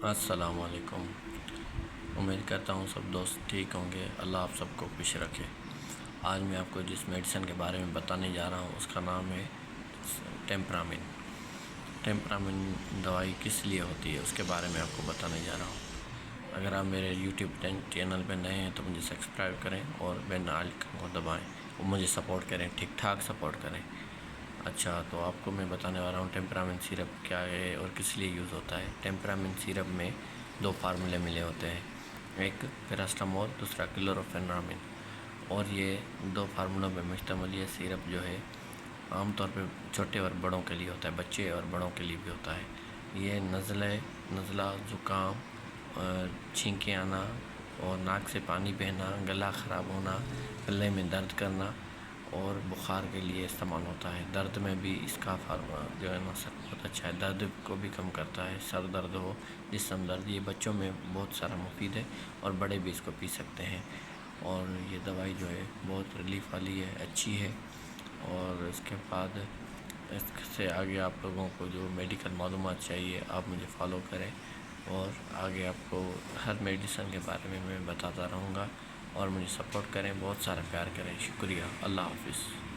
السلام علیکم۔ امید کرتا ہوں سب دوست ٹھیک ہوں گے، اللہ آپ سب کو خوش رکھے۔ آج میں آپ کو جس میڈیسن کے بارے میں بتانے جا رہا ہوں اس کا نام ہے ٹیمپرامن۔ ٹیمپرامن دوائی کس لیے ہوتی ہے اس کے بارے میں آپ کو بتانے جا رہا ہوں۔ اگر آپ میرے یوٹیوب چینل پہ نئے ہیں تو مجھے سبسکرائب کریں اور بیل آئیکن کو دبائیں اور مجھے سپورٹ کریں، ٹھیک ٹھاک سپورٹ کریں۔ اچھا، تو آپ کو میں بتانے والا ہوں ٹیمپرامن سیرپ کیا ہے اور کس لیے یوز ہوتا ہے۔ ٹیمپرامن سیرپ میں دو فارمولے ملے ہوتے ہیں، ایک پیراسٹامول، دوسرا کلوروفینرامن، اور یہ دو فارمولوں پہ مشتمل یہ سیرپ جو ہے عام طور پہ چھوٹے اور بڑوں کے لیے ہوتا ہے، بچے اور بڑوں کے لیے بھی ہوتا ہے۔ یہ نزلہ، زکام، چھینکیں آنا اور ناک سے پانی بہنا، گلا خراب ہونا، گلے میں درد کرنا اور بخار کے لیے استعمال ہوتا ہے۔ درد میں بھی اس کا فارمولہ جو ہے بہت اچھا ہے، درد کو بھی کم کرتا ہے، سر درد ہو، جسم درد، یہ بچوں میں بہت سارا مفید ہے اور بڑے بھی اس کو پی سکتے ہیں۔ اور یہ دوائی جو ہے بہت ریلیف والی ہے، اچھی ہے۔ اور اس کے بعد اس سے آگے آپ لوگوں کو جو میڈیکل معلومات چاہیے آپ مجھے فالو کریں، اور آگے آپ کو ہر میڈیسن کے بارے میں بتاتا رہوں گا، اور مجھے سپورٹ کریں، بہت سارا پیار کریں۔ شکریہ، اللہ حافظ۔